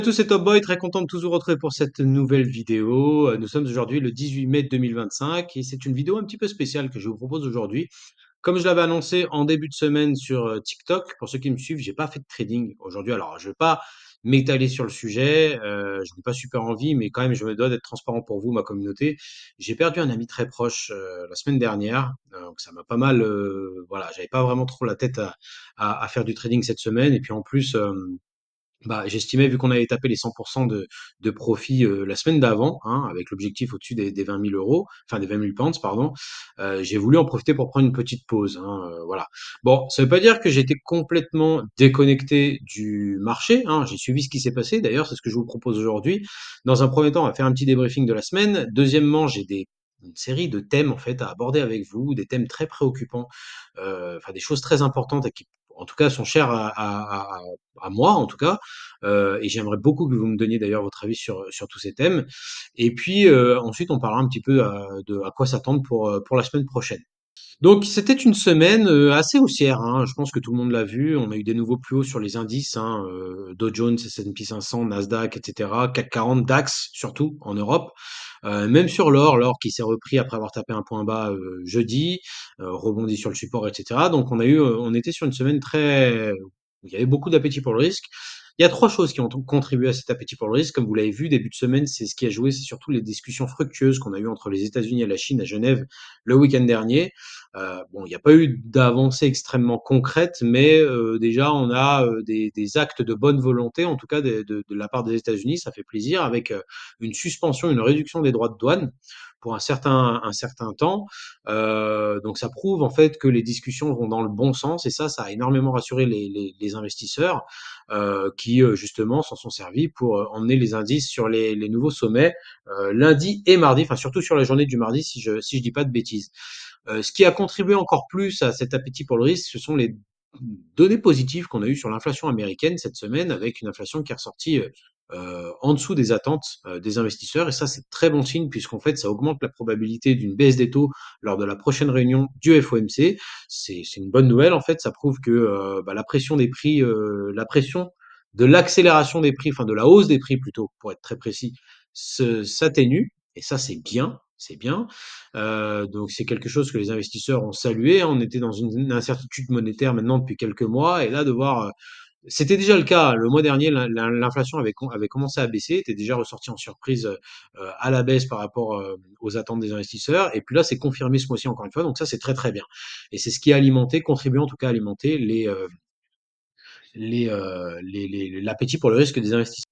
Salut à tous, c'est Top Boy, très content de tous vous retrouver pour cette nouvelle vidéo. Nous sommes aujourd'hui le 18 mai 2025 et c'est une vidéo un petit peu spéciale que je vous propose aujourd'hui. Comme je l'avais annoncé en début de semaine sur TikTok, pour ceux qui me suivent, j'ai pas fait de trading aujourd'hui. Alors, je vais pas m'étaler sur le sujet, je n'ai pas super envie, mais quand même, je me dois d'être transparent pour vous, ma communauté. J'ai perdu un ami très proche la semaine dernière, donc ça m'a pas mal. Voilà, j'avais pas vraiment trop la tête à faire du trading cette semaine, et puis en plus. Bah, j'estimais, vu qu'on avait tapé les 100% de profit la semaine d'avant, hein, avec l'objectif au-dessus des 20 000 euros, enfin des 20 000 pounds, pardon, j'ai voulu en profiter pour prendre une petite pause. Hein, voilà. Bon, ça veut pas dire que j'étais complètement déconnecté du marché. Hein, j'ai suivi ce qui s'est passé. D'ailleurs, c'est ce que je vous propose aujourd'hui. Dans un premier temps, on va faire un petit débriefing de la semaine. Deuxièmement, une série de thèmes en fait à aborder avec vous, des thèmes très préoccupants, enfin des choses très importantes et qui, en tout cas, sont chères à moi, en tout cas. Et j'aimerais beaucoup que vous me donniez d'ailleurs votre avis sur tous ces thèmes. Et puis ensuite, on parlera un petit peu de à quoi s'attendre pour la semaine prochaine. Donc c'était une semaine assez haussière, hein. Je pense que tout le monde l'a vu. On a eu des nouveaux plus hauts sur les indices, hein, Dow Jones, S&P 500, Nasdaq, etc. CAC 40, DAX surtout en Europe. Même sur l'or qui s'est repris après avoir tapé un point bas jeudi, rebondi sur le support, etc. Donc on était sur une semaine très où il y avait beaucoup d'appétit pour le risque. Il y a trois choses qui ont contribué à cet appétit pour le risque. Comme vous l'avez vu, début de semaine, c'est ce qui a joué, c'est surtout les discussions fructueuses qu'on a eues entre les États-Unis et la Chine à Genève le week-end dernier. Bon, il n'y a pas eu d'avancée extrêmement concrète, mais déjà on a des actes de bonne volonté, en tout cas de la part des États-Unis, ça fait plaisir, avec une suspension, une réduction des droits de douane pour un certain temps. Donc ça prouve en fait que les discussions vont dans le bon sens et ça a énormément rassuré les investisseurs qui justement s'en sont servis pour emmener les indices sur les nouveaux sommets lundi et mardi, enfin surtout sur la journée du mardi si je dis pas de bêtises. Ce qui a contribué encore plus à cet appétit pour le risque, ce sont les données positives qu'on a eues sur l'inflation américaine cette semaine, avec une inflation qui est ressortie en dessous des attentes des investisseurs. Et ça, c'est très bon signe, puisqu'en fait, ça augmente la probabilité d'une baisse des taux lors de la prochaine réunion du FOMC. C'est une bonne nouvelle, en fait. Ça prouve que bah, la pression des prix, la pression de l'accélération des prix, enfin de la hausse des prix plutôt, pour être très précis, s'atténue. Et ça, c'est bien. C'est bien. Donc c'est quelque chose que les investisseurs ont salué. On était dans une incertitude monétaire maintenant depuis quelques mois, et là de voir, c'était déjà le cas le mois dernier, l'inflation avait commencé à baisser, était déjà ressortie en surprise à la baisse par rapport aux attentes des investisseurs, et puis là c'est confirmé ce mois-ci encore une fois, donc ça c'est très très bien. Et c'est ce qui a alimenté, contribué en tout cas à alimenter l'appétit pour le risque des investisseurs.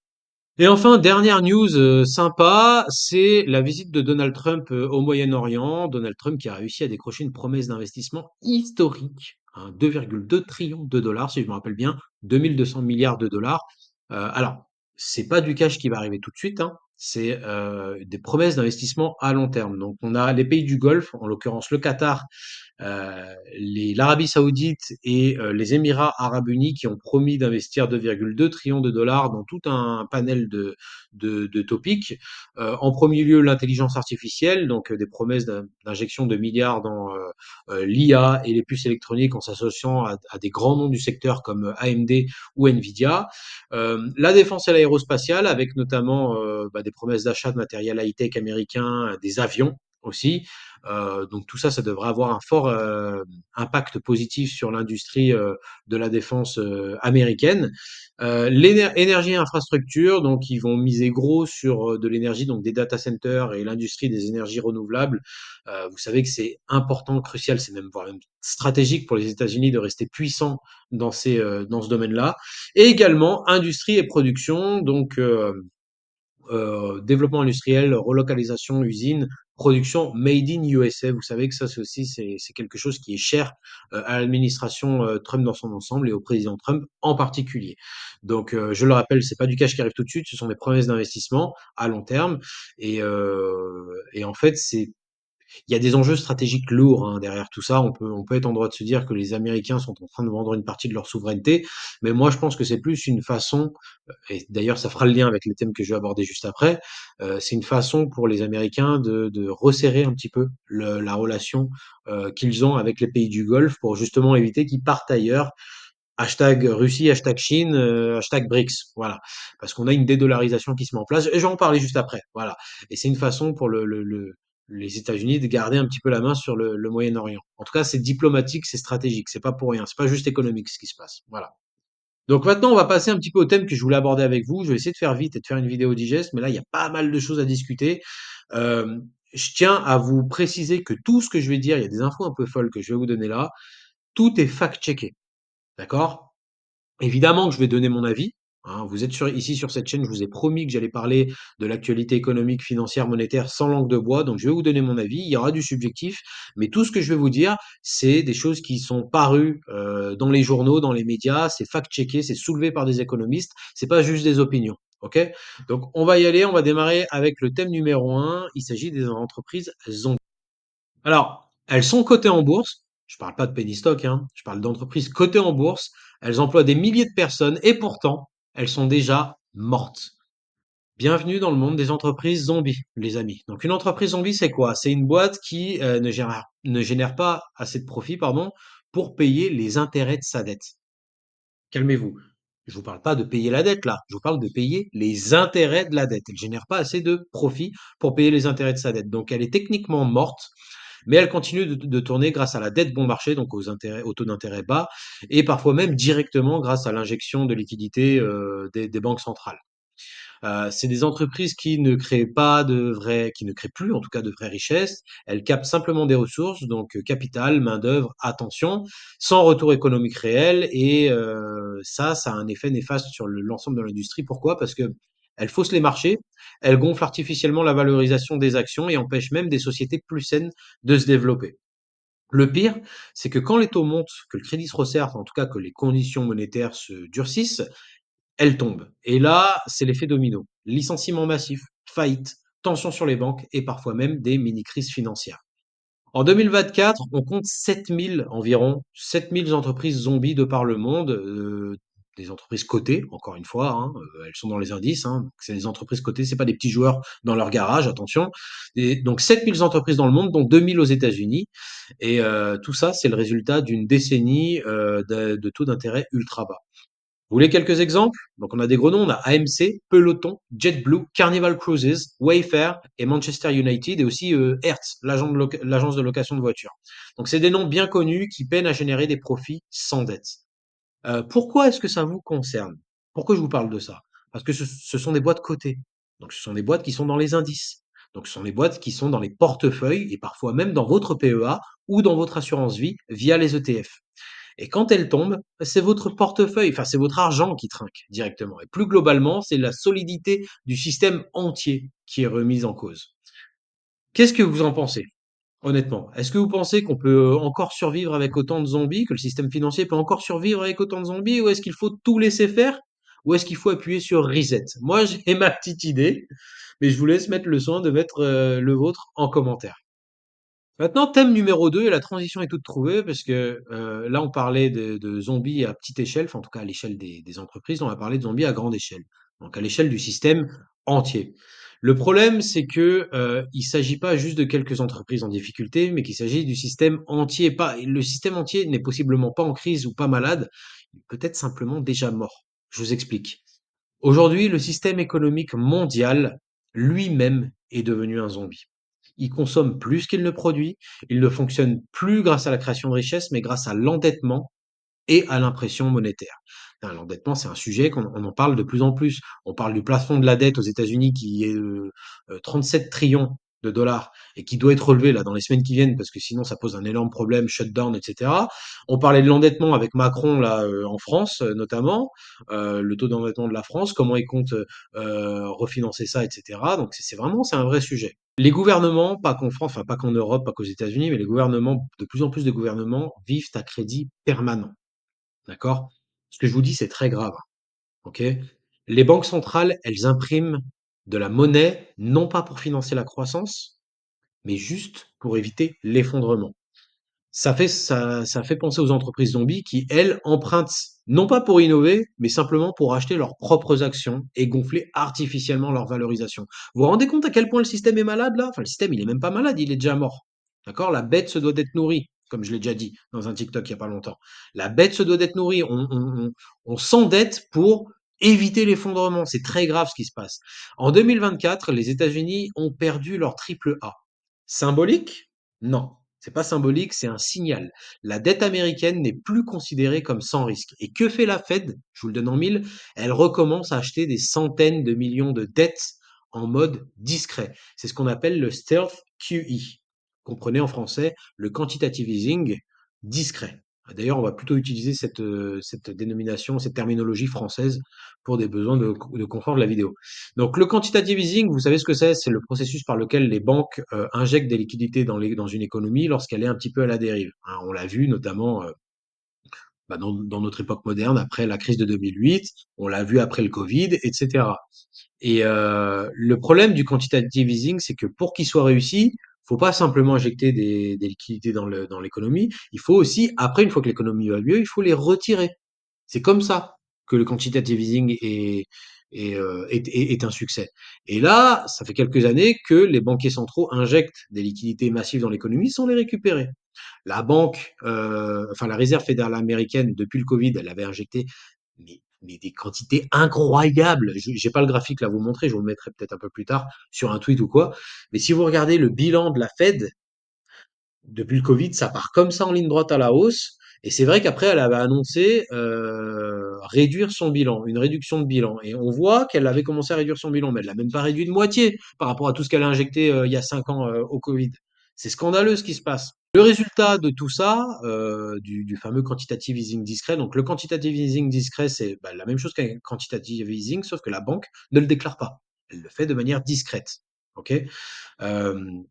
Et enfin, dernière news sympa, c'est la visite de Donald Trump au Moyen-Orient. Donald Trump qui a réussi à décrocher une promesse d'investissement historique, hein, 2,2 trillions de dollars, si je me rappelle bien, 2200 milliards de dollars. Alors, c'est pas du cash qui va arriver tout de suite, hein, c'est des promesses d'investissement à long terme. Donc, on a les pays du Golfe, en l'occurrence le Qatar, l'Arabie Saoudite et les Émirats Arabes Unis qui ont promis d'investir 2,2 trillions de dollars dans tout un panel de topics. En premier lieu, l'intelligence artificielle, donc des promesses d'injection de milliards dans l'IA et les puces électroniques en s'associant à des grands noms du secteur comme AMD ou Nvidia. La défense et l'aérospatiale, avec notamment bah, des promesses d'achat de matériel high-tech américain, des avions aussi. Donc tout ça, ça devrait avoir un fort impact positif sur l'industrie de la défense américaine. L'énergie et infrastructure, donc ils vont miser gros sur de l'énergie, donc des data centers et l'industrie des énergies renouvelables. Vous savez que c'est important, crucial, c'est même voire même stratégique pour les États-Unis de rester puissants dans ce domaine-là. Et également industrie et production, donc développement industriel, relocalisation, usine, production made in USA. Vous savez que ça, c'est aussi c'est quelque chose qui est cher à l'administration Trump dans son ensemble et au président Trump en particulier. Donc, je le rappelle, c'est pas du cash qui arrive tout de suite, ce sont des promesses d'investissement à long terme. Et en fait, il y a des enjeux stratégiques lourds hein, derrière tout ça. On peut être en droit de se dire que les Américains sont en train de vendre une partie de leur souveraineté, mais moi je pense que c'est plus une façon, et d'ailleurs ça fera le lien avec les thèmes que je vais aborder juste après, c'est une façon pour les Américains de resserrer un petit peu la relation qu'ils ont avec les pays du Golfe pour justement éviter qu'ils partent ailleurs Hashtag Russie, hashtag Chine, hashtag BRICS. Voilà. Parce qu'on a une dédollarisation qui se met en place. Et je vais en parler juste après. Voilà. Et c'est une façon pour les États-Unis de garder un petit peu la main sur le Moyen-Orient. En tout cas, c'est diplomatique, c'est stratégique. C'est pas pour rien. C'est pas juste économique ce qui se passe. Voilà. Donc maintenant, on va passer un petit peu au thème que je voulais aborder avec vous. Je vais essayer de faire vite et de faire une vidéo digeste, mais là, il y a pas mal de choses à discuter. Euh, je tiens à vous préciser que tout ce que je vais dire, il y a des infos un peu folles que je vais vous donner là, tout est fact-checké. D'accord? Évidemment que je vais donner mon avis, hein. Vous êtes ici sur cette chaîne, je vous ai promis que j'allais parler de l'actualité économique, financière, monétaire sans langue de bois. Donc je vais vous donner mon avis. Il y aura du subjectif, mais tout ce que je vais vous dire, c'est des choses qui sont parues dans les journaux, dans les médias. C'est fact-checké, c'est soulevé par des économistes. C'est pas juste des opinions. Ok? Donc on va y aller. On va démarrer avec le thème numéro un. Il s'agit des entreprises zombies. Alors, elles sont cotées en bourse. Je parle pas de penny stock, hein. Je parle d'entreprises cotées en bourse. Elles emploient des milliers de personnes et pourtant, elles sont déjà mortes. Bienvenue dans le monde des entreprises zombies, les amis. Donc, une entreprise zombie, c'est quoi? C'est une boîte qui ne génère pas assez de profit, pardon, pour payer les intérêts de sa dette. Calmez-vous. Je vous parle pas de payer la dette là. Je vous parle de payer les intérêts de la dette. Elle génère pas assez de profit pour payer les intérêts de sa dette. Donc, elle est techniquement morte, mais elle continue de tourner grâce à la dette bon marché, donc aux taux d'intérêt bas, et parfois même directement grâce à l'injection de liquidités des banques centrales. C'est des entreprises qui ne créent plus en tout cas de vraies richesses. Elles captent simplement des ressources, donc capital, main d'œuvre, attention, sans retour économique réel. Et ça a un effet néfaste sur l'ensemble de l'industrie. Pourquoi? Parce que elles faussent les marchés, elles gonflent artificiellement la valorisation des actions et empêchent même des sociétés plus saines de se développer. Le pire, c'est que quand les taux montent, que le crédit se resserre, enfin, en tout cas que les conditions monétaires se durcissent, elle tombe. Et là, c'est l'effet domino. Licenciements massifs, faillites, tensions sur les banques et parfois même des mini-crises financières. En 2024, on compte 7000 environ, 7000 entreprises zombies de par le monde, des entreprises cotées, encore une fois, hein, elles sont dans les indices, hein, c'est des entreprises cotées, c'est pas des petits joueurs dans leur garage, attention. Et donc 7000 entreprises dans le monde, dont 2000 aux États-Unis, et tout ça, c'est le résultat d'une décennie de taux d'intérêt ultra bas. Vous voulez quelques exemples? Donc on a des gros noms, on a AMC, Peloton, JetBlue, Carnival Cruises, Wayfair et Manchester United et aussi Hertz, l'agence de location de voitures. Donc c'est des noms bien connus qui peinent à générer des profits sans dette. Pourquoi est-ce que ça vous concerne? Pourquoi je vous parle de ça? Parce que ce sont des boîtes cotées. Donc ce sont des boîtes qui sont dans les indices. Donc ce sont des boîtes qui sont dans les portefeuilles et parfois même dans votre PEA ou dans votre assurance vie via les ETF. Et quand elle tombe, c'est votre portefeuille, enfin c'est votre argent qui trinque directement. Et plus globalement, c'est la solidité du système entier qui est remise en cause. Qu'est-ce que vous en pensez, honnêtement? Est-ce que vous pensez qu'on peut encore survivre avec autant de zombies, que le système financier peut encore survivre avec autant de zombies, ou est-ce qu'il faut tout laisser faire, ou est-ce qu'il faut appuyer sur reset? Moi, j'ai ma petite idée, mais je vous laisse mettre le soin de mettre le vôtre en commentaire. Maintenant, thème numéro 2 et la transition est toute trouvée parce que là, on parlait de zombies à petite échelle, enfin, en tout cas à l'échelle des entreprises, on va parler de zombies à grande échelle, donc à l'échelle du système entier. Le problème, c'est que il s'agit pas juste de quelques entreprises en difficulté, mais qu'il s'agit du système entier. Pas, le système entier n'est possiblement pas en crise ou pas malade, il peut être simplement déjà mort. Je vous explique. Aujourd'hui, le système économique mondial lui-même est devenu un zombie. Il consomme plus qu'il ne produit, il ne fonctionne plus grâce à la création de richesses, mais grâce à l'endettement et à l'impression monétaire. L'endettement, c'est un sujet qu'on en parle de plus en plus. On parle du plafond de la dette aux États-Unis qui est 37 trillions de dollars et qui doit être relevé là dans les semaines qui viennent parce que sinon ça pose un énorme problème, shutdown, etc. On parlait de l'endettement avec Macron là en France notamment, le taux d'endettement de la France, comment il compte refinancer ça, etc. Donc c'est un vrai sujet. Les gouvernements, pas qu'en France, enfin pas qu'en Europe, pas qu'aux États-Unis, mais les gouvernements, de plus en plus de gouvernements vivent à crédit permanent. D'accord? Ce que je vous dis, c'est très grave, OK? Les banques centrales, elles impriment de la monnaie, non pas pour financer la croissance, mais juste pour éviter l'effondrement. Ça fait penser aux entreprises zombies qui, elles, empruntent non pas pour innover, mais simplement pour acheter leurs propres actions et gonfler artificiellement leur valorisation. Vous vous rendez compte à quel point le système est malade là? Enfin, le système, il est même pas malade, il est déjà mort. D'accord? La bête se doit d'être nourrie. comme je l'ai déjà dit dans un TikTok il y a pas longtemps. La bête se doit d'être nourrie. On s'endette pour éviter l'effondrement. C'est très grave ce qui se passe. En 2024, les États-Unis ont perdu leur triple A. Symbolique? Non. C'est pas symbolique, c'est un signal. La dette américaine n'est plus considérée comme sans risque. Et que fait la Fed? Je vous le donne en mille. Elle recommence à acheter des centaines de millions de dettes en mode discret. C'est ce qu'on appelle le stealth QE. Comprenez en français le quantitative easing discret. D'ailleurs, on va plutôt utiliser cette dénomination, cette terminologie française pour des besoins de confort de la vidéo. Donc, le quantitative easing, vous savez ce que c'est? C'est le processus par lequel les banques injectent des liquidités dans une économie lorsqu'elle est un petit peu à la dérive. Hein, on l'a vu notamment dans notre époque moderne, après la crise de 2008, on l'a vu après le Covid, etc. Et le problème du quantitative easing, c'est que pour qu'il soit réussi, faut pas simplement injecter des liquidités dans l'économie, il faut aussi, après, une fois que l'économie va mieux, il faut les retirer. C'est comme ça que le quantitative easing est un succès. Et là, ça fait quelques années que les banquiers centraux injectent des liquidités massives dans l'économie sans les récupérer. La réserve fédérale américaine, depuis le Covid, elle avait injecté mais des quantités incroyables. J'ai pas le graphique là à vous montrer, je vous le mettrai peut-être un peu plus tard sur un tweet ou quoi. Mais si vous regardez le bilan de la Fed, depuis le Covid, ça part comme ça en ligne droite à la hausse. Et c'est vrai qu'après, elle avait annoncé réduire son bilan, une réduction de bilan. Et on voit qu'elle avait commencé à réduire son bilan, mais elle l'a même pas réduit de moitié par rapport à tout ce qu'elle a injecté il y a 5 ans au Covid. C'est scandaleux ce qui se passe. Le résultat de tout ça, du fameux quantitative easing discret, donc le quantitative easing discret, c'est la même chose qu'un quantitative easing, sauf que la banque ne le déclare pas. Elle le fait de manière discrète. Ok. Euh,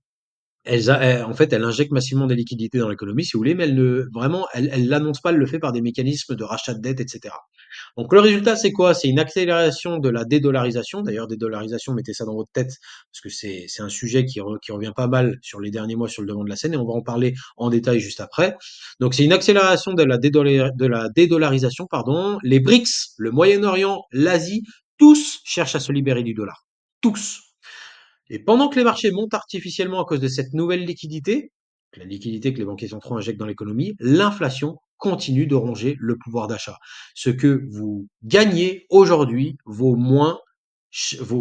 en fait, elle injecte massivement des liquidités dans l'économie, si vous voulez, mais elle l'annonce pas, elle le fait par des mécanismes de rachat de dette, etc. Donc le résultat, c'est quoi? C'est une accélération de la dédollarisation. D'ailleurs, dédollarisation, mettez ça dans votre tête, parce que c'est un sujet qui revient pas mal sur les derniers mois sur le devant de la scène, et on va en parler en détail juste après. Donc c'est une accélération de la dédollarisation, pardon. Les BRICS, le Moyen-Orient, l'Asie, tous cherchent à se libérer du dollar. Tous. Et pendant que les marchés montent artificiellement à cause de cette nouvelle liquidité, la liquidité que les banquiers centraux injectent dans l'économie, l'inflation continue de ronger le pouvoir d'achat. Ce que vous gagnez aujourd'hui vaut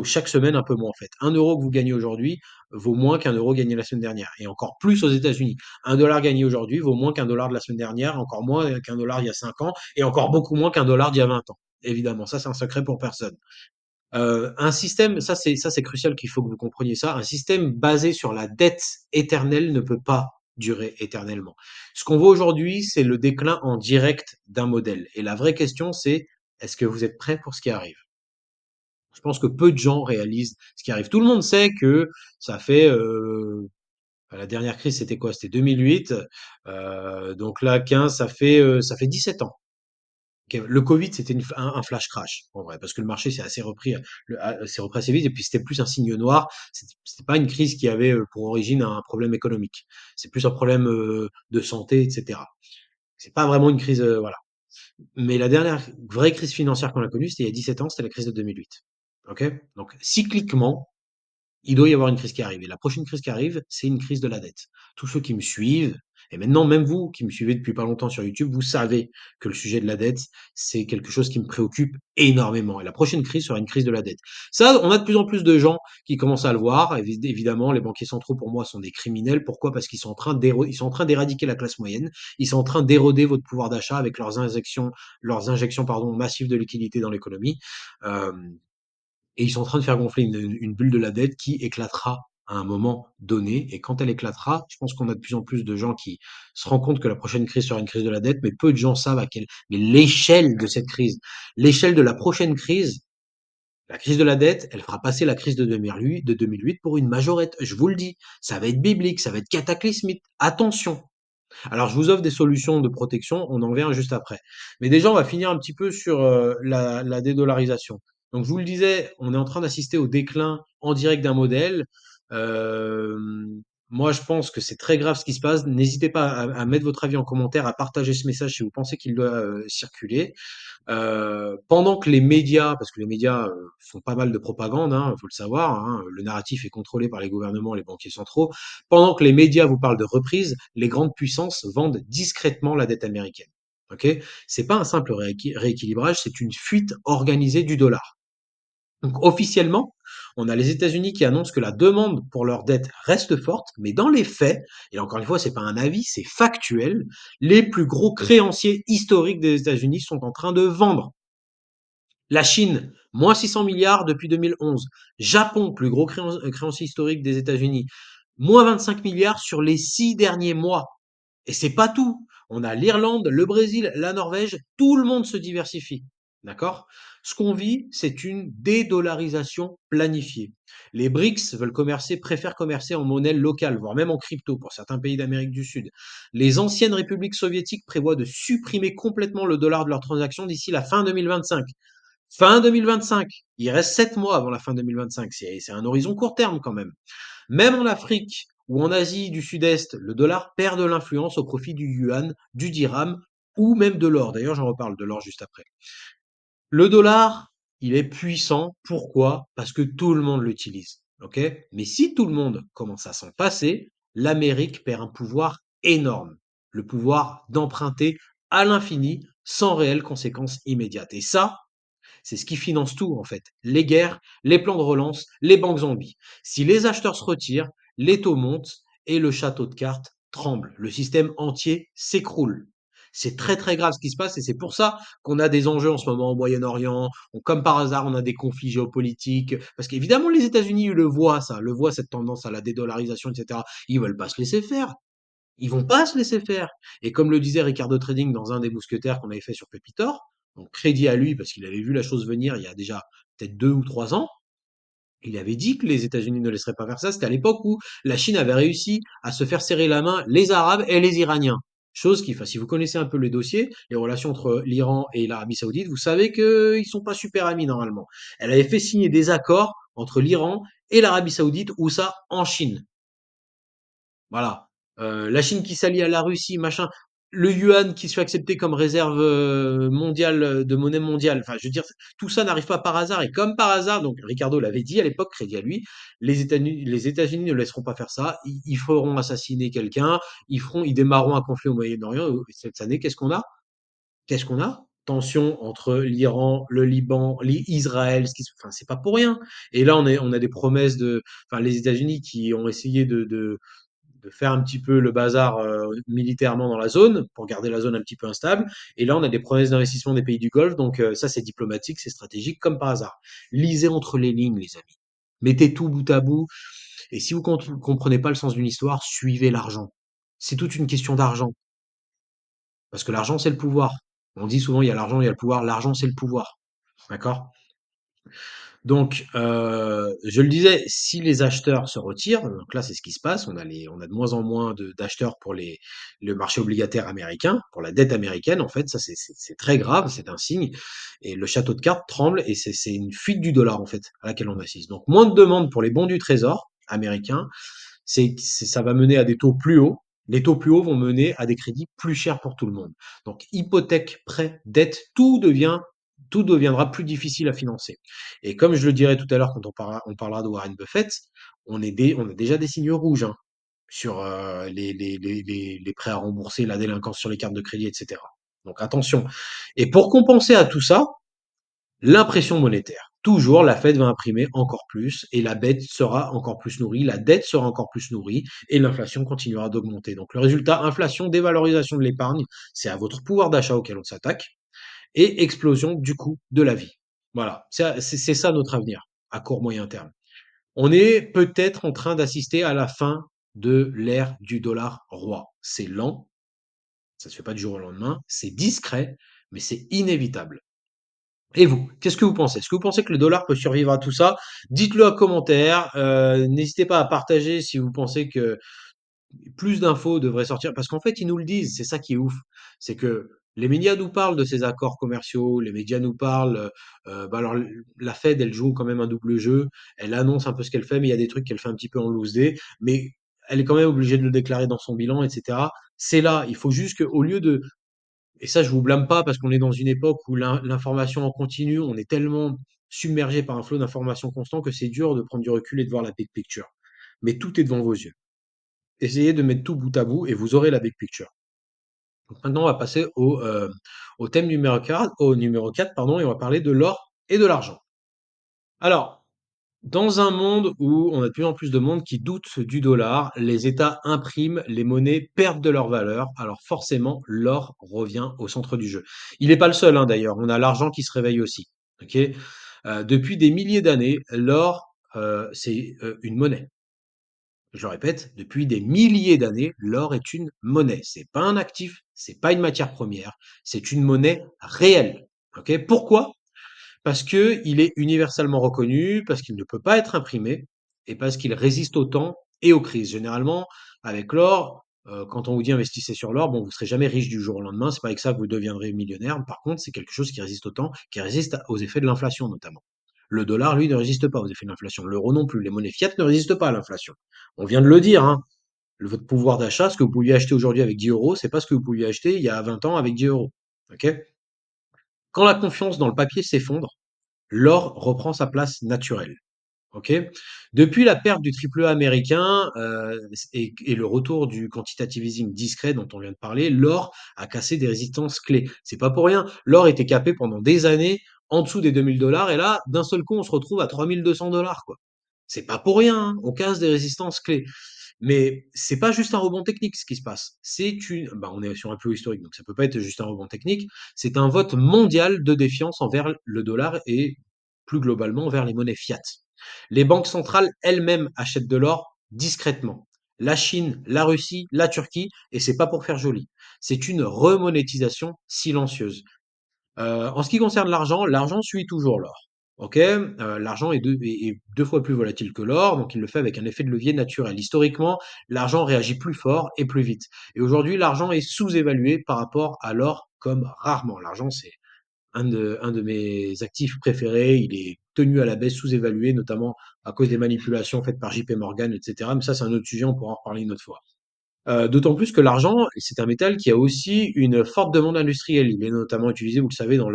chaque semaine un peu moins en fait. 1 euro que vous gagnez aujourd'hui vaut moins qu'un euro gagné la semaine dernière. Et encore plus aux États-Unis. 1 dollar gagné aujourd'hui vaut moins qu'un dollar de la semaine dernière, encore moins qu'un dollar il y a 5 ans, et encore beaucoup moins qu'un dollar d'il y a 20 ans. Évidemment, ça c'est un secret pour personne. Un système, ça c'est crucial qu'il faut que vous compreniez ça, un système basé sur la dette éternelle ne peut pas durer éternellement. Ce qu'on voit aujourd'hui, c'est le déclin en direct d'un modèle. Et la vraie question, c'est est-ce que vous êtes prêts pour ce qui arrive? Je pense que peu de gens réalisent ce qui arrive. Tout le monde sait que ça fait la dernière crise, c'était quoi? C'était 2008. Donc là, 15, ça fait 17 ans. Ok, le Covid, c'était un flash crash, en vrai, parce que le marché s'est repris assez vite, et puis c'était plus un signe noir. C'était pas une crise qui avait pour origine un problème économique. C'est plus un problème de santé, etc. C'est pas vraiment une crise, voilà. Mais la dernière vraie crise financière qu'on a connue, c'était il y a 17 ans, c'était la crise de 2008. Ok? Donc, cycliquement, il doit y avoir une crise qui arrive. Et la prochaine crise qui arrive, c'est une crise de la dette. Tous ceux qui me suivent, et maintenant même vous qui me suivez depuis pas longtemps sur YouTube, vous savez que le sujet de la dette, c'est quelque chose qui me préoccupe énormément. Et la prochaine crise sera une crise de la dette. Ça, on a de plus en plus de gens qui commencent à le voir. Évidemment, les banquiers centraux, pour moi, sont des criminels. Pourquoi? Parce qu'ils sont ils sont en train d'éradiquer la classe moyenne. Ils sont en train d'éroder votre pouvoir d'achat avec leurs injections, pardon, massives de liquidités dans l'économie. Euh, et ils sont en train de faire gonfler une bulle de la dette qui éclatera à un moment donné. Et quand elle éclatera, je pense qu'on a de plus en plus de gens qui se rendent compte que la prochaine crise sera une crise de la dette, mais peu de gens savent mais l'échelle de cette crise, l'échelle de la prochaine crise, la crise de la dette, elle fera passer la crise de 2008 pour une majorette. Je vous le dis, ça va être biblique, ça va être cataclysmique. Attention. Alors, je vous offre des solutions de protection, on en vient juste après. Mais déjà, on va finir un petit peu sur la dédollarisation. Donc, je vous le disais, on est en train d'assister au déclin en direct d'un modèle. Euh, Moi, je pense que c'est très grave ce qui se passe. N'hésitez pas à mettre votre avis en commentaire, à partager ce message si vous pensez qu'il doit circuler. Pendant que les médias, parce que les médias font pas mal de propagande, hein, faut le savoir, hein, le narratif est contrôlé par les gouvernements, les banquiers centraux. Pendant que les médias vous parlent de reprise, les grandes puissances vendent discrètement la dette américaine. Ok? C'est pas un simple rééquilibrage, c'est une fuite organisée du dollar. Donc officiellement, on a les États-Unis qui annoncent que la demande pour leur dette reste forte, mais dans les faits, et encore une fois, c'est pas un avis, c'est factuel, les plus gros créanciers historiques des États-Unis sont en train de vendre. La Chine, moins 600 milliards depuis 2011. Japon, plus gros créancier historique des États-Unis, moins 25 milliards sur les 6 derniers mois. Et c'est pas tout. On a l'Irlande, le Brésil, la Norvège, tout le monde se diversifie. D'accord? Ce qu'on vit, c'est une dédollarisation planifiée. Les BRICS veulent commercer, préfèrent commercer en monnaie locale, voire même en crypto pour certains pays d'Amérique du Sud. Les anciennes républiques soviétiques prévoient de supprimer complètement le dollar de leurs transactions d'ici la fin 2025. Fin 2025. Il reste 7 mois avant la fin 2025. C'est un horizon court terme quand même. Même en Afrique ou en Asie du Sud-Est, le dollar perd de l'influence au profit du yuan, du dirham ou même de l'or. D'ailleurs, j'en reparle de l'or juste après. Le dollar, il est puissant. Pourquoi? Parce que tout le monde l'utilise. Ok? Mais si tout le monde commence à s'en passer, l'Amérique perd un pouvoir énorme. Le pouvoir d'emprunter à l'infini sans réelles conséquences immédiates. Et ça, c'est ce qui finance tout, en fait. Les guerres, les plans de relance, les banques zombies. Si les acheteurs se retirent, les taux montent et le château de cartes tremble. Le système entier s'écroule. C'est très très grave ce qui se passe et c'est pour ça qu'on a des enjeux en ce moment au Moyen-Orient. Comme par hasard, on a des conflits géopolitiques. Parce qu'évidemment, les États-Unis ils le voient, ça, le voient cette tendance à la dédollarisation, etc. Ils veulent pas se laisser faire. Ils vont pas se laisser faire. Et comme le disait Ricardo Trading dans un des mousquetaires qu'on avait fait sur Pepitor, donc crédit à lui parce qu'il avait vu la chose venir il y a déjà peut-être 2 ou 3 ans, il avait dit que les États-Unis ne laisseraient pas faire ça. C'était à l'époque où la Chine avait réussi à se faire serrer la main les Arabes et les Iraniens. Chose qui, enfin, si vous connaissez un peu les dossiers, les relations entre l'Iran et l'Arabie Saoudite, vous savez qu'ils sont pas super amis normalement. Elle avait fait signer des accords entre l'Iran et l'Arabie Saoudite, où ça, en Chine. Voilà. La Chine qui s'allie à la Russie, machin. Le yuan qui se fait accepter comme réserve mondiale de monnaie mondiale. Enfin, je veux dire, tout ça n'arrive pas par hasard. Et comme par hasard, donc Ricardo l'avait dit à l'époque, crédit à lui, les États-Unis ne laisseront pas faire ça. Ils feront assassiner quelqu'un. Ils démarreront un conflit au Moyen-Orient. Cette année, qu'est-ce qu'on a? Qu'est-ce qu'on a? Tension entre l'Iran, le Liban, Israël. Enfin, c'est pas pour rien. Et là, on a des promesses enfin, les États-Unis qui ont essayé de faire un petit peu le bazar militairement dans la zone pour garder la zone un petit peu instable. Et là, on a des promesses d'investissement des pays du Golfe. Donc ça, c'est diplomatique, c'est stratégique, comme par hasard. Lisez entre les lignes, les amis. Mettez tout bout à bout. Et si vous comprenez pas le sens d'une histoire, suivez l'argent. C'est toute une question d'argent. Parce que l'argent, c'est le pouvoir. On dit souvent, il y a l'argent, il y a le pouvoir. L'argent, c'est le pouvoir. D'accord? Donc, je le disais, si les acheteurs se retirent, donc là, c'est ce qui se passe, on a de moins en moins d'acheteurs pour le marché obligataire américain, pour la dette américaine, en fait, ça c'est très grave, c'est un signe. Et le château de cartes tremble et c'est une fuite du dollar, en fait, à laquelle on assiste. Donc, moins de demandes pour les bons du trésor américains, ça va mener à des taux plus hauts. Les taux plus hauts vont mener à des crédits plus chers pour tout le monde. Donc, hypothèque, prêt, dette, tout deviendra plus difficile à financer. Et comme je le dirai tout à l'heure quand on parlera de Warren Buffett, on a déjà des signes rouges hein, sur les prêts à rembourser, la délinquance sur les cartes de crédit, etc. Donc attention. Et pour compenser à tout ça, l'impression monétaire. Toujours, la Fed va imprimer encore plus et la dette sera encore plus nourrie, la dette sera encore plus nourrie et l'inflation continuera d'augmenter. Donc le résultat, inflation, dévalorisation de l'épargne, c'est à votre pouvoir d'achat auquel on s'attaque et explosion du coût de la vie. Voilà, c'est ça notre avenir à court moyen terme. On est peut-être en train d'assister à la fin de l'ère du dollar roi. C'est lent, ça se fait pas du jour au lendemain, c'est discret, mais c'est inévitable. Et vous, qu'est-ce que vous pensez? Est-ce que vous pensez que le dollar peut survivre à tout ça? Dites-le en commentaire. N'hésitez pas à partager si vous pensez que plus d'infos devraient sortir. Parce qu'en fait, ils nous le disent. C'est ça qui est ouf. C'est que les médias nous parlent de ces accords commerciaux. Les médias nous parlent. Bah alors, la Fed, elle joue quand même un double jeu. Elle annonce un peu ce qu'elle fait, mais il y a des trucs qu'elle fait un petit peu en loose day. Mais elle est quand même obligée de le déclarer dans son bilan, etc. C'est là, il faut juste qu'au lieu de, et ça je vous blâme pas parce qu'on est dans une époque où l'information en continu, on est tellement submergé par un flot d'informations constant que c'est dur de prendre du recul et de voir la big picture. Mais tout est devant vos yeux. Essayez de mettre tout bout à bout et vous aurez la big picture. Donc maintenant, on va passer au thème numéro 4, pardon, et on va parler de l'or et de l'argent. Alors, dans un monde où on a de plus en plus de monde qui doute du dollar, les États impriment, les monnaies perdent de leur valeur, alors forcément, l'or revient au centre du jeu. Il n'est pas le seul, hein, d'ailleurs, on a l'argent qui se réveille aussi. Ok. Depuis des milliers d'années, l'or, c'est une monnaie. Je le répète, depuis des milliers d'années, l'or est une monnaie. C'est pas un actif, c'est pas une matière première, c'est une monnaie réelle. Ok. Pourquoi? Parce que il est universellement reconnu, parce qu'il ne peut pas être imprimé et parce qu'il résiste au temps et aux crises. Généralement, avec l'or, quand on vous dit investissez sur l'or, bon, vous serez jamais riche du jour au lendemain. C'est pas avec ça que vous deviendrez millionnaire. Par contre, c'est quelque chose qui résiste au temps, qui résiste aux effets de l'inflation notamment. Le dollar, lui, ne résiste pas aux effets de l'inflation. L'euro non plus. Les monnaies fiat ne résistent pas à l'inflation. On vient de le dire, hein. Votre pouvoir d'achat, ce que vous pouviez acheter aujourd'hui avec 10 euros, c'est pas ce que vous pouviez acheter il y a 20 ans avec 10 euros. Ok. Quand la confiance dans le papier s'effondre, l'or reprend sa place naturelle. Ok. Depuis la perte du triple A américain et le retour du quantitative easing discret dont on vient de parler, l'or a cassé des résistances clés. C'est pas pour rien. L'or était capé pendant des années en dessous des 2000 $ et là, d'un seul coup, on se retrouve à 3200 $, quoi. C'est pas pour rien, hein. On casse des résistances clés. Mais c'est pas juste un rebond technique ce qui se passe. On est sur un plus haut historique, donc ça peut pas être juste un rebond technique. C'est un vote mondial de défiance envers le dollar et plus globalement envers les monnaies fiat. Les banques centrales elles-mêmes achètent de l'or discrètement. La Chine, la Russie, la Turquie, et c'est pas pour faire joli. C'est une remonétisation silencieuse. En ce qui concerne l'argent, l'argent suit toujours l'or. Ok. L'argent est deux fois plus volatile que l'or, donc il le fait avec un effet de levier naturel. Historiquement, l'argent réagit plus fort et plus vite. Et aujourd'hui, l'argent est sous-évalué par rapport à l'or comme rarement. L'argent, c'est un de mes actifs préférés. Il est tenu à la baisse, sous-évalué, notamment à cause des manipulations faites par JP Morgan, etc. Mais ça, c'est un autre sujet, on pourra en reparler une autre fois. D'autant plus que l'argent, c'est un métal qui a aussi une forte demande industrielle. Il est notamment utilisé, vous le savez, dans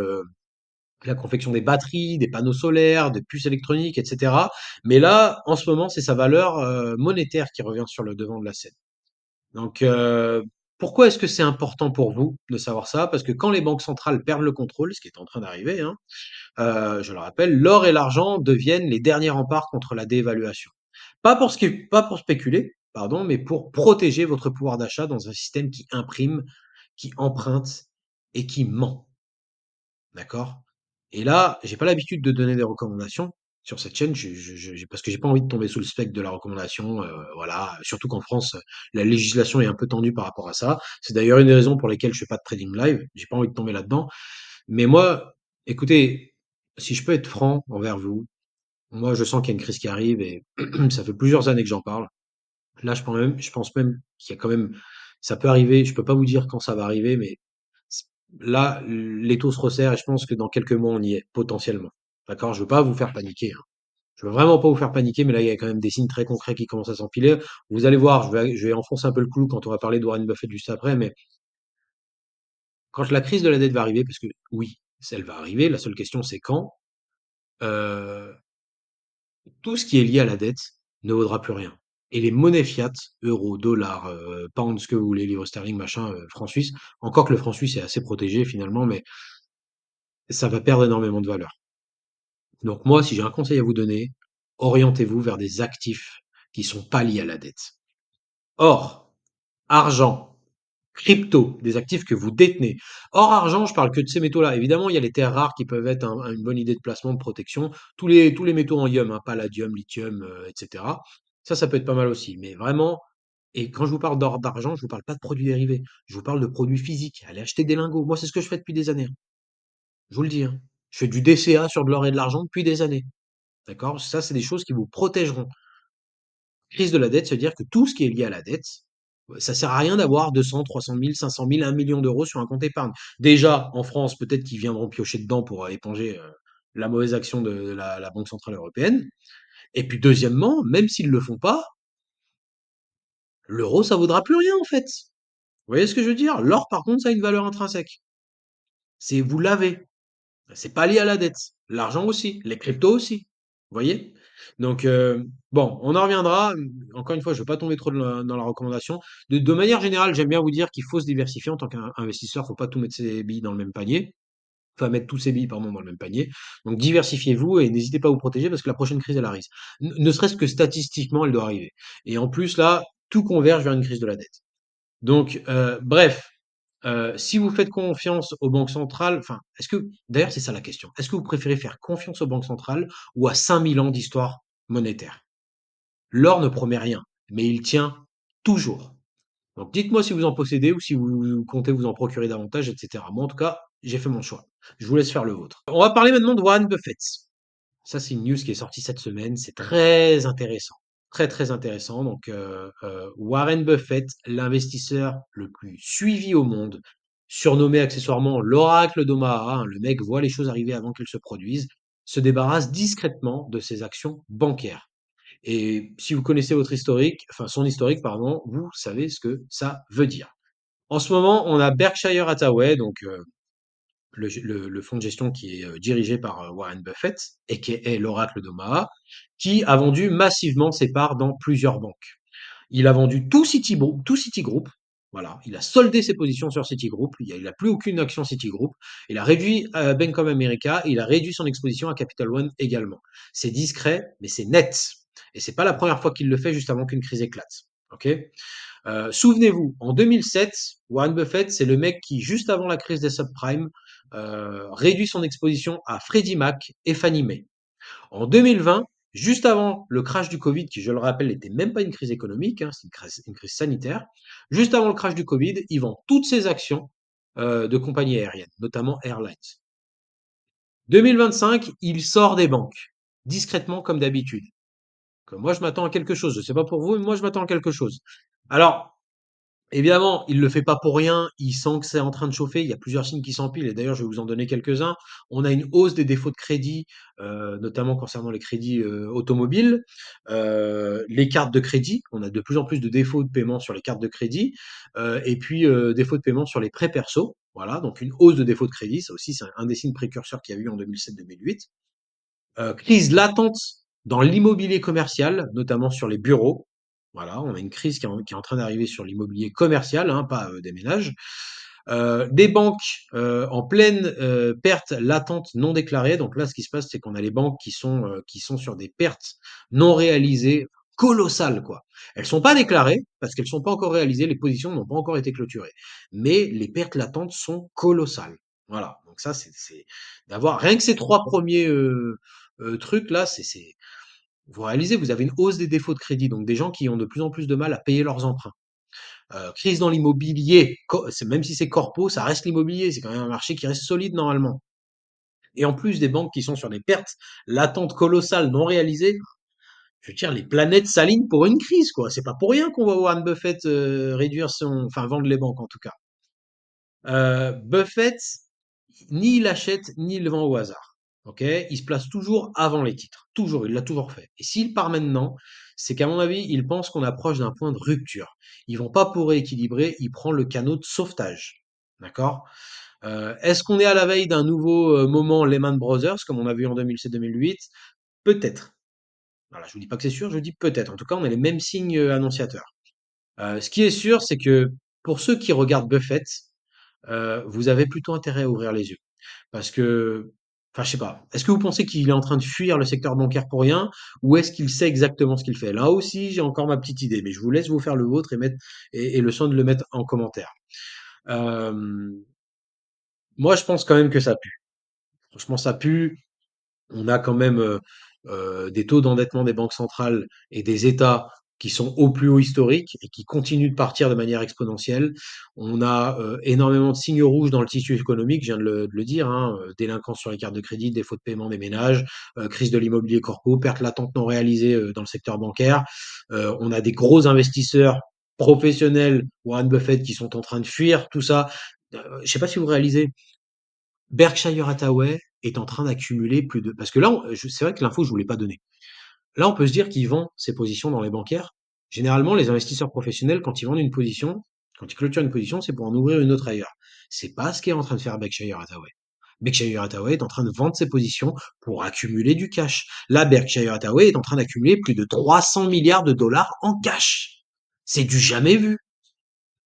la confection des batteries, des panneaux solaires, des puces électroniques, etc. Mais là, en ce moment, c'est sa valeur monétaire qui revient sur le devant de la scène. Donc, pourquoi est-ce que c'est important pour vous de savoir ça? Parce que quand les banques centrales perdent le contrôle, ce qui est en train d'arriver, hein, je le rappelle, l'or et l'argent deviennent les derniers remparts contre la dévaluation. Pas pour spéculer, pardon, mais pour protéger votre pouvoir d'achat dans un système qui imprime, qui emprunte et qui ment. D'accord? Et là, j'ai pas l'habitude de donner des recommandations sur cette chaîne, parce que j'ai pas envie de tomber sous le spectre de la recommandation, voilà. Surtout qu'en France, la législation est un peu tendue par rapport à ça. C'est d'ailleurs une des raisons pour lesquelles je fais pas de trading live. J'ai pas envie de tomber là-dedans. Mais moi, écoutez, si je peux être franc envers vous, moi, je sens qu'il y a une crise qui arrive et ça fait plusieurs années que j'en parle. Là, je pense même qu'il y a quand même, ça peut arriver. Je peux pas vous dire quand ça va arriver, mais c- là, l'étau se resserre et je pense que dans quelques mois, on y est potentiellement. D'accord? Je veux pas vous faire paniquer, hein. Je veux vraiment pas vous faire paniquer, mais là, il y a quand même des signes très concrets qui commencent à s'empiler. Vous allez voir, je vais enfoncer un peu le clou quand on va parler de Warren Buffett juste après, mais quand la crise de la dette va arriver, parce que oui, elle va arriver, la seule question c'est quand, euh, tout ce qui est lié à la dette ne vaudra plus rien. Et les monnaies fiat, euro, dollar, pound, ce que vous voulez, livre sterling, machin, franc suisse, encore que le franc suisse est assez protégé finalement, mais ça va perdre énormément de valeur. Donc moi, si j'ai un conseil à vous donner, orientez-vous vers des actifs qui sont pas liés à la dette. Or, argent, crypto, des actifs que vous détenez. Hors argent, je parle que de ces métaux-là. Évidemment, il y a les terres rares qui peuvent être une bonne idée de placement, de protection. Tous les métaux en ium, hein, palladium, lithium, etc. Ça peut être pas mal aussi. Mais vraiment, et quand je vous parle d'or, d'argent, je vous parle pas de produits dérivés. Je vous parle de produits physiques. Allez acheter des lingots. Moi, c'est ce que je fais depuis des années, hein. Je vous le dis, hein. Je fais du DCA sur de l'or et de l'argent depuis des années. D'accord? Ça, c'est des choses qui vous protégeront. Crise de la dette, ça veut dire que tout ce qui est lié à la dette, ça sert à rien d'avoir 200, 300 000, 500 000, 1 million d'euros sur un compte épargne. Déjà, en France, peut-être qu'ils viendront piocher dedans pour éponger la mauvaise action de la Banque Centrale Européenne. Et puis, deuxièmement, même s'ils le font pas, l'euro, ça vaudra plus rien en fait. Vous voyez ce que je veux dire? L'or, par contre, ça a une valeur intrinsèque. C'est vous l'avez. C'est pas lié à la dette. L'argent aussi, les cryptos aussi. Vous voyez? Donc, bon, on en reviendra. Encore une fois, je ne veux pas tomber trop dans la recommandation. De manière générale, j'aime bien vous dire qu'il faut se diversifier en tant qu'investisseur. Il ne faut pas tout mettre ses billes dans le même panier. Enfin, mettre tous ses billes, pardon, dans le même panier. Donc, diversifiez-vous et n'hésitez pas à vous protéger parce que la prochaine crise, elle arrive. Ne serait-ce que statistiquement, elle doit arriver. Et en plus, là, tout converge vers une crise de la dette. Donc, bref, si vous faites confiance aux banques centrales, enfin, est-ce que, d'ailleurs, c'est ça la question. Est-ce que vous préférez faire confiance aux banques centrales ou à 5000 ans d'histoire monétaire? L'or ne promet rien, mais il tient toujours. Donc, dites-moi si vous en possédez ou si vous comptez vous en procurer davantage, etc. Moi, en tout cas, j'ai fait mon choix. Je vous laisse faire le vôtre. On va parler maintenant de Warren Buffett. Ça, c'est une news qui est sortie cette semaine. C'est très intéressant. Très, très intéressant. Donc, Warren Buffett, l'investisseur le plus suivi au monde, surnommé accessoirement l'oracle d'Omaha, hein, le mec voit les choses arriver avant qu'elles se produisent, se débarrasse discrètement de ses actions bancaires. Et si vous connaissez votre historique, enfin son historique, pardon, vous savez ce que ça veut dire. En ce moment, on a Berkshire Hathaway, donc le fonds de gestion qui est dirigé par Warren Buffett et qui est l'oracle d'Omaha, qui a vendu massivement ses parts dans plusieurs banques. Il a vendu tout Citigroup. Voilà, il a soldé ses positions sur Citigroup. Il n'a plus aucune action Citigroup. Il a réduit Bank of America. Et il a réduit son exposition à Capital One également. C'est discret, mais c'est net. Et c'est pas la première fois qu'il le fait juste avant qu'une crise éclate. Ok. Souvenez-vous, en 2007, Warren Buffett, c'est le mec qui, juste avant la crise des subprimes, réduit son exposition à Freddie Mac et Fannie Mae. En 2020, juste avant le crash du Covid, qui, je le rappelle, n'était même pas une crise économique, hein, c'est une crise sanitaire, juste avant le crash du Covid, il vend toutes ses actions de compagnies aériennes, notamment Airlines. 2025, il sort des banques, discrètement comme d'habitude. Moi, je m'attends à quelque chose. Je ne sais pas pour vous, mais moi, je m'attends à quelque chose. Alors, évidemment, il le fait pas pour rien, il sent que c'est en train de chauffer, il y a plusieurs signes qui s'empilent et d'ailleurs je vais vous en donner quelques-uns. On a une hausse des défauts de crédit, notamment concernant les crédits, automobiles, les cartes de crédit, on a de plus en plus de défauts de paiement sur les cartes de crédit, et puis, défauts de paiement sur les prêts perso. Voilà, donc une hausse de défauts de crédit, ça aussi c'est un des signes précurseurs qu'il y a eu en 2007-2008. Crise latente dans l'immobilier commercial, notamment sur les bureaux. Voilà, on a une crise qui est en train d'arriver sur l'immobilier commercial, hein, pas des ménages. Des banques en pleine perte latente non déclarée. Donc là, ce qui se passe, c'est qu'on a les banques qui sont sur des pertes non réalisées colossales, quoi. Elles sont pas déclarées parce qu'elles sont pas encore réalisées, les positions n'ont pas encore été clôturées. Mais les pertes latentes sont colossales. Voilà. Donc ça, c'est d'avoir rien que ces trois premiers trucs là, vous réalisez, vous avez une hausse des défauts de crédit, donc des gens qui ont de plus en plus de mal à payer leurs emprunts. Crise dans l'immobilier, même si c'est corpo, ça reste l'immobilier, c'est quand même un marché qui reste solide normalement. Et en plus des banques qui sont sur des pertes latentes colossales non réalisées, je veux dire, les planètes s'alignent pour une crise, quoi. C'est pas pour rien qu'on voit Warren Buffett enfin vendre les banques en tout cas. Buffett, ni il achète ni il vend au hasard. Ok, il se place toujours avant les titres, toujours, il l'a toujours fait. Et s'il part maintenant, c'est qu'à mon avis, il pense qu'on approche d'un point de rupture. Ils vont pas pour rééquilibrer, il prend le canot de sauvetage. D'accord. Est-ce qu'on est à la veille d'un nouveau moment Lehman Brothers, comme on a vu en 2007-2008? Peut-être. Voilà, je vous dis pas que c'est sûr, je vous dis peut-être. En tout cas, on a les mêmes signes annonciateurs. Ce qui est sûr, c'est que pour ceux qui regardent Buffett, vous avez plutôt intérêt à ouvrir les yeux. Parce que, enfin, je sais pas. Est-ce que vous pensez qu'il est en train de fuir le secteur bancaire pour rien, ou est-ce qu'il sait exactement ce qu'il fait? Là aussi, j'ai encore ma petite idée, mais je vous laisse vous faire le vôtre et le soin de le mettre en commentaire. Euh, Moi, je pense quand même que ça pue. Franchement, ça pue. On a quand même des taux d'endettement des banques centrales et des États qui sont au plus haut historique et qui continuent de partir de manière exponentielle. On a énormément de signes rouges dans le tissu économique, je viens de le dire, hein, délinquance sur les cartes de crédit, défaut de paiement des ménages, crise de l'immobilier corpo, perte latente non réalisée dans le secteur bancaire. On a des gros investisseurs professionnels, Warren Buffett, qui sont en train de fuir tout ça. Je ne sais pas si vous réalisez, Berkshire Hathaway est en train d'accumuler plus de... Parce que là, c'est vrai que l'info, je ne vous l'ai pas donnée. Là, on peut se dire qu'il vend ses positions dans les bancaires Généralement, les investisseurs professionnels, quand ils vendent une position, quand ils clôturent une position, c'est pour en ouvrir une autre ailleurs. C'est pas ce qu'est en train de faire Berkshire Hathaway. Berkshire Hathaway est en train de vendre ses positions pour accumuler du cash. Là, Berkshire Hathaway est en train d'accumuler plus de 300 milliards de dollars en cash. C'est du jamais vu.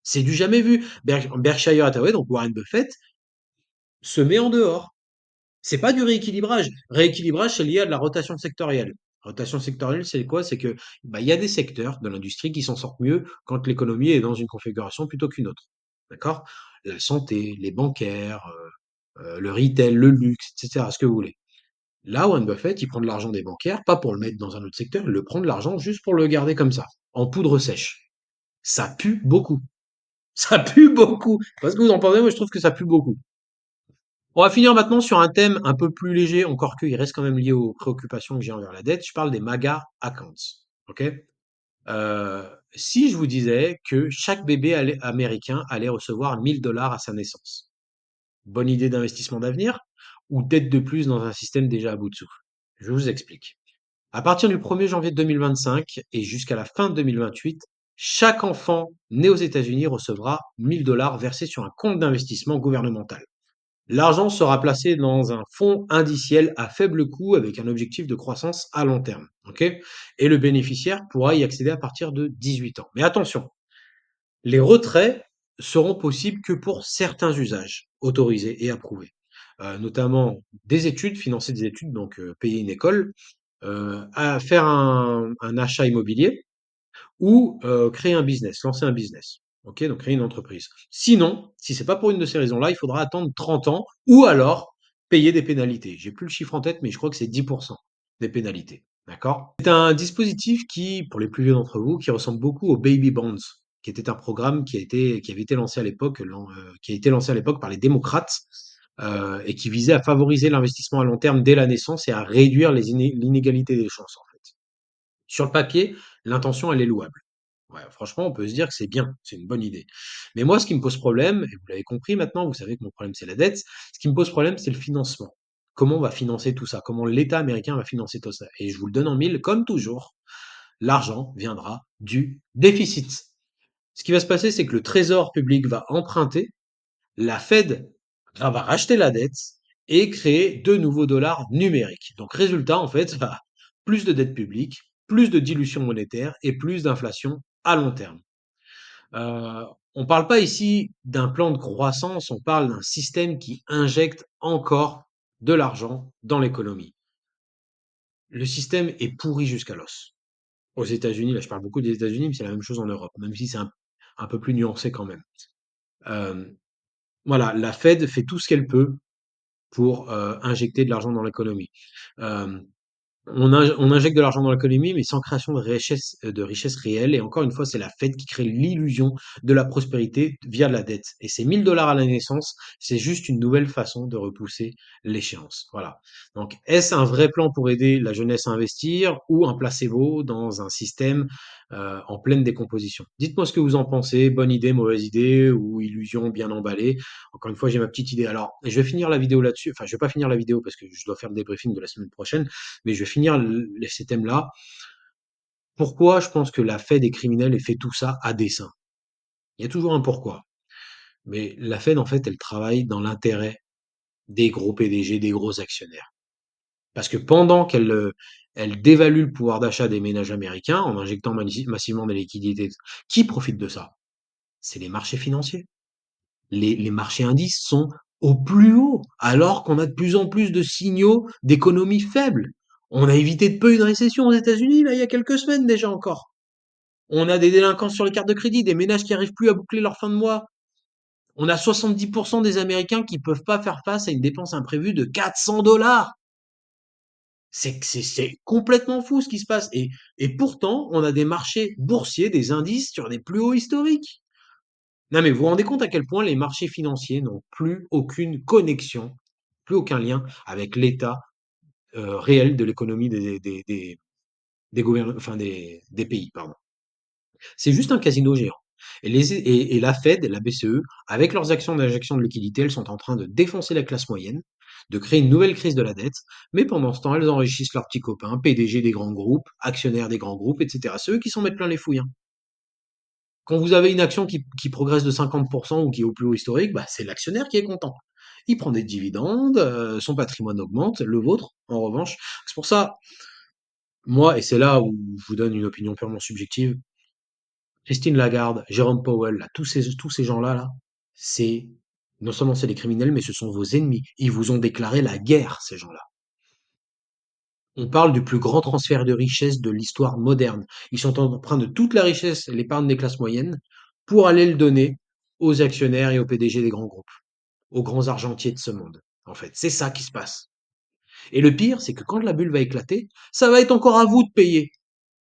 C'est du jamais vu. Berkshire Hathaway, donc Warren Buffett, se met en dehors. C'est pas du rééquilibrage. Rééquilibrage, c'est lié à de la rotation sectorielle. Rotation sectorielle, c'est quoi? C'est que, bah, il y a des secteurs de l'industrie qui s'en sortent mieux quand l'économie est dans une configuration plutôt qu'une autre. D'accord? La santé, les bancaires, le retail, le luxe, etc., ce que vous voulez. Là, Warren Buffett, il prend de l'argent des bancaires, pas pour le mettre dans un autre secteur, il le prend de l'argent juste pour le garder comme ça, en poudre sèche. Ça pue beaucoup. Ça pue beaucoup. Parce que vous en pensez, moi je trouve que ça pue beaucoup. On va finir maintenant sur un thème un peu plus léger, encore qu'il reste quand même lié aux préoccupations que j'ai envers la dette. Je parle des MAGA accounts. Ok? Si je vous disais que chaque bébé américain allait recevoir 1000 $ à sa naissance, bonne idée d'investissement d'avenir ou dette de plus dans un système déjà à bout de souffle? Je vous explique. À partir du 1er janvier 2025 et jusqu'à la fin de 2028, chaque enfant né aux États-Unis recevra 1000 $ versés sur un compte d'investissement gouvernemental. L'argent sera placé dans un fonds indiciel à faible coût avec un objectif de croissance à long terme. Ok? Et le bénéficiaire pourra y accéder à partir de 18 ans. Mais attention, les retraits seront possibles que pour certains usages autorisés et approuvés. Notamment des études, financer des études, donc payer une école, à faire un achat immobilier, ou créer un business, lancer un business. Ok, donc créer une entreprise. Sinon, si c'est pas pour une de ces raisons-là, il faudra attendre 30 ans ou alors payer des pénalités. J'ai plus le chiffre en tête, mais je crois que c'est 10% des pénalités. D'accord? C'est un dispositif qui, pour les plus vieux d'entre vous, qui ressemble beaucoup au Baby Bonds, qui était un programme qui avait été lancé à l'époque, qui a été lancé à l'époque par les démocrates, et qui visait à favoriser l'investissement à long terme dès la naissance et à réduire l'inégalité des chances, en fait. Sur le papier, l'intention, elle est louable. Ouais, franchement, on peut se dire que c'est bien, c'est une bonne idée. Mais moi, ce qui me pose problème, et vous l'avez compris maintenant, vous savez que mon problème, c'est la dette. Ce qui me pose problème, c'est le financement. Comment on va financer tout ça? Comment l'État américain va financer tout ça? Et je vous le donne en mille, comme toujours, l'argent viendra du déficit. Ce qui va se passer, c'est que le trésor public va emprunter, la Fed va racheter la dette et créer de nouveaux dollars numériques. Donc, résultat, en fait, bah, plus de dette publique, plus de dilution monétaire et plus d'inflation à long terme. Euh, on ne parle pas ici d'un plan de croissance, on parle d'un système qui injecte encore de l'argent dans l'économie. Le système est pourri jusqu'à l'os. Aux États-Unis, là je parle beaucoup des États-Unis, mais c'est la même chose en Europe, même si c'est un peu plus nuancé quand même. Euh, voilà, la Fed fait tout ce qu'elle peut pour injecter de l'argent dans l'économie. Euh, on injecte de l'argent dans l'économie, mais sans création de richesse réelle. Et encore une fois, c'est la Fed qui crée l'illusion de la prospérité via de la dette. Et ces 1000 $ à la naissance, c'est juste une nouvelle façon de repousser l'échéance. Voilà. Donc, est-ce un vrai plan pour aider la jeunesse à investir ou un placebo dans un système en pleine décomposition? Dites-moi ce que vous en pensez. Bonne idée, mauvaise idée ou illusion bien emballée. Encore une fois, j'ai ma petite idée. Alors, je vais finir la vidéo là-dessus. Enfin, je vais pas finir la vidéo parce que je dois faire le débriefing de la semaine prochaine, mais je vais finir ces thèmes-là. Pourquoi je pense que la Fed est criminelle et fait tout ça à dessein? Il y a toujours un pourquoi. Mais la Fed, en fait, elle travaille dans l'intérêt des gros PDG, des gros actionnaires. Parce que pendant elle dévalue le pouvoir d'achat des ménages américains en injectant massivement des liquidités, qui profite de ça? C'est les marchés financiers. Les marchés indices sont au plus haut, alors qu'on a de plus en plus de signaux d'économie faible. On a évité de peu une récession aux États-Unis, là, il y a quelques semaines déjà encore. On a des délinquances sur les cartes de crédit, des ménages qui arrivent plus à boucler leur fin de mois. On a 70% des Américains qui peuvent pas faire face à une dépense imprévue de 400 $. C'est complètement fou ce qui se passe. Et pourtant, on a des marchés boursiers, des indices sur des plus hauts historiques. Non, mais vous vous rendez compte à quel point les marchés financiers n'ont plus aucune connexion, plus aucun lien avec l'état réel de l'économie enfin des pays, pardon. C'est juste un casino géant. Et la Fed, la BCE, avec leurs actions d'injection de liquidité, elles sont en train de défoncer la classe moyenne. de créer une nouvelle crise de la dette, mais pendant ce temps, elles enrichissent leurs petits copains, PDG des grands groupes, actionnaires des grands groupes, etc. C'est eux qui s'en mettent plein les fouilles, hein. Quand vous avez une action qui progresse de 50% ou qui est au plus haut historique, bah, c'est l'actionnaire qui est content. Il prend des dividendes, son patrimoine augmente, le vôtre, en revanche. C'est pour ça, moi, et c'est là où je vous donne une opinion purement subjective, Christine Lagarde, Jérôme Powell, là, tous ces gens-là, là, c'est, non seulement c'est des criminels, mais ce sont vos ennemis. Ils vous ont déclaré la guerre, ces gens-là. On parle du plus grand transfert de richesse de l'histoire moderne. Ils sont en train de toute la richesse, l'épargne des classes moyennes, pour aller le donner aux actionnaires et aux PDG des grands groupes, aux grands argentiers de ce monde. En fait, c'est ça qui se passe. Et le pire, c'est que quand la bulle va éclater, ça va être encore à vous de payer.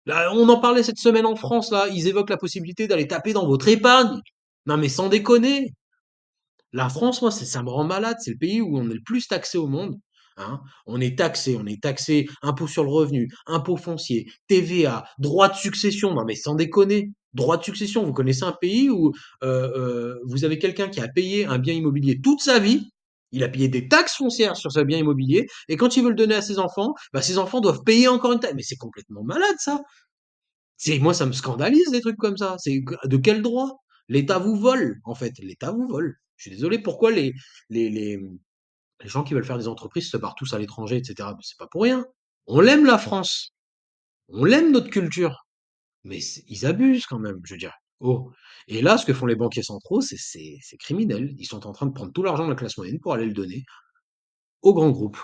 Là, on en parlait cette semaine en France, là, ils évoquent la possibilité d'aller taper dans votre épargne. Non mais sans déconner. La France, moi, ça me rend malade. C'est le pays où on est le plus taxé au monde. Hein. On est taxé, impôt sur le revenu, impôt foncier, TVA, droit de succession. Non, mais sans déconner, droit de succession. Vous connaissez un pays où vous avez quelqu'un qui a payé un bien immobilier toute sa vie. Il a payé des taxes foncières sur ce bien immobilier. Et quand il veut le donner à ses enfants, bah, ses enfants doivent payer encore une taxe. Mais c'est complètement malade, ça. Moi, ça me scandalise des trucs comme ça. C'est de quel droit? L'État vous vole, en fait. L'État vous vole. Je suis désolé. Pourquoi les, les, les gens qui veulent faire des entreprises se barrent tous à l'étranger, etc. C'est pas pour rien. On l'aime la France. On l'aime notre culture. Mais ils abusent quand même, je veux dire. Oh. Et là, ce que font les banquiers centraux, c'est criminel. Ils sont en train de prendre tout l'argent de la classe moyenne pour aller le donner aux grands groupes.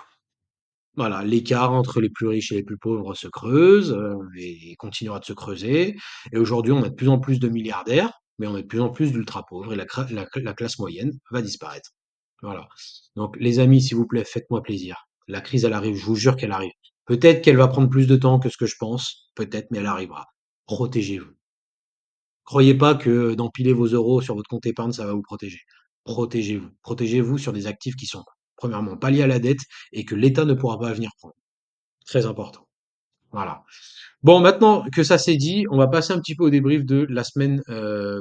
Voilà, l'écart entre les plus riches et les plus pauvres se creuse, et continuera de se creuser. Et aujourd'hui, on a de plus en plus de milliardaires, mais on a de plus en plus d'ultra pauvres et la classe moyenne va disparaître. Voilà. Donc, les amis, s'il vous plaît, faites-moi plaisir. La crise, elle arrive, je vous jure qu'elle arrive. Peut-être qu'elle va prendre plus de temps que ce que je pense, peut-être, mais elle arrivera. Protégez-vous. Croyez pas que d'empiler vos euros sur votre compte épargne, ça va vous protéger. Protégez-vous. Protégez-vous sur des actifs qui sont, premièrement, pas liés à la dette et que l'État ne pourra pas venir prendre. Très important. Voilà. Bon, maintenant que ça c'est dit, on va passer un petit peu au débrief de la semaine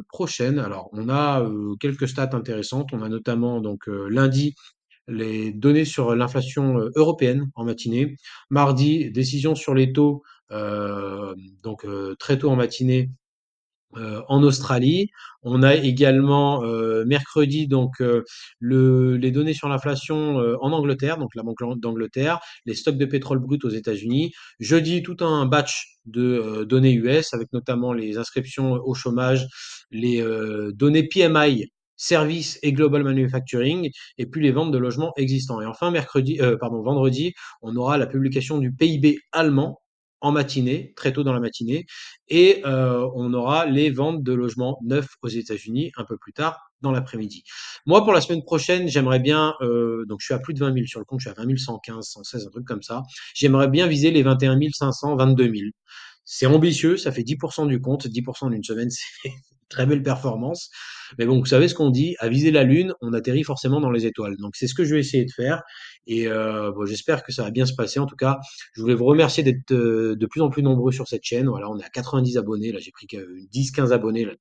prochaine. Alors, on a quelques stats intéressantes. On a notamment donc lundi les données sur l'inflation européenne en matinée. Mardi, décision sur les taux, donc très tôt en matinée en Australie. On a également mercredi donc les données sur l'inflation en Angleterre, donc la Banque d'Angleterre, les stocks de pétrole brut aux États-Unis. Jeudi, tout un batch de données US avec notamment les inscriptions au chômage, les données PMI. Services et global manufacturing, et puis les ventes de logements existants. Et enfin, vendredi, on aura la publication du PIB allemand en matinée, très tôt dans la matinée, et on aura les ventes de logements neufs aux États-Unis un peu plus tard dans l'après-midi. Moi, pour la semaine prochaine, j'aimerais bien, donc je suis à plus de 20 000 sur le compte, je suis à 20 115, 116, un truc comme ça. J'aimerais bien viser les 21 500, 22 000. C'est ambitieux, ça fait 10% du compte, 10% d'une semaine, c'est une très belle performance. Mais bon, vous savez ce qu'on dit, à viser la Lune, on atterrit forcément dans les étoiles. Donc c'est ce que je vais essayer de faire. Et bon, j'espère que ça va bien se passer. En tout cas, je voulais vous remercier d'être de plus en plus nombreux sur cette chaîne. Voilà, on est à 90 abonnés. Là, j'ai pris que 10-15 abonnés là,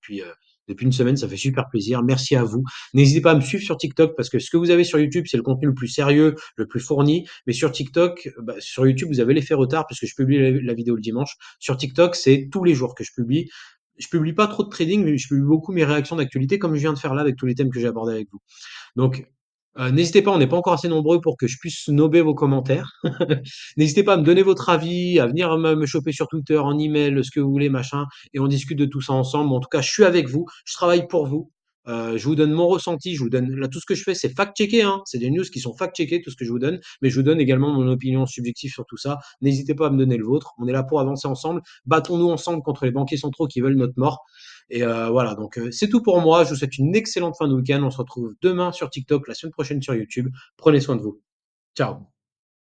depuis une semaine. Ça fait super plaisir. Merci à vous. N'hésitez pas à me suivre sur TikTok parce que ce que vous avez sur YouTube, c'est le contenu le plus sérieux, le plus fourni. Mais sur TikTok, bah, sur YouTube, vous avez l'effet retard puisque je publie la vidéo le dimanche. Sur TikTok, c'est tous les jours que je publie. Je publie pas trop de trading, mais je publie beaucoup mes réactions d'actualité comme je viens de faire là avec tous les thèmes que j'ai abordés avec vous. Donc, n'hésitez pas, on n'est pas encore assez nombreux pour que je puisse nober vos commentaires. N'hésitez pas à me donner votre avis, à venir me choper sur Twitter, en email, ce que vous voulez, machin, et on discute de tout ça ensemble. En tout cas, je suis avec vous, je travaille pour vous. Je vous donne mon ressenti, je vous donne là tout ce que je fais, c'est fact-checké, hein. C'est des news qui sont fact-checkées, tout ce que je vous donne, mais je vous donne également mon opinion subjective sur tout ça. N'hésitez pas à me donner le vôtre. On est là pour avancer ensemble. Battons-nous ensemble contre les banquiers centraux qui veulent notre mort. Et voilà, donc c'est tout pour moi. Je vous souhaite une excellente fin de week-end. On se retrouve demain sur TikTok, la semaine prochaine sur YouTube. Prenez soin de vous. Ciao.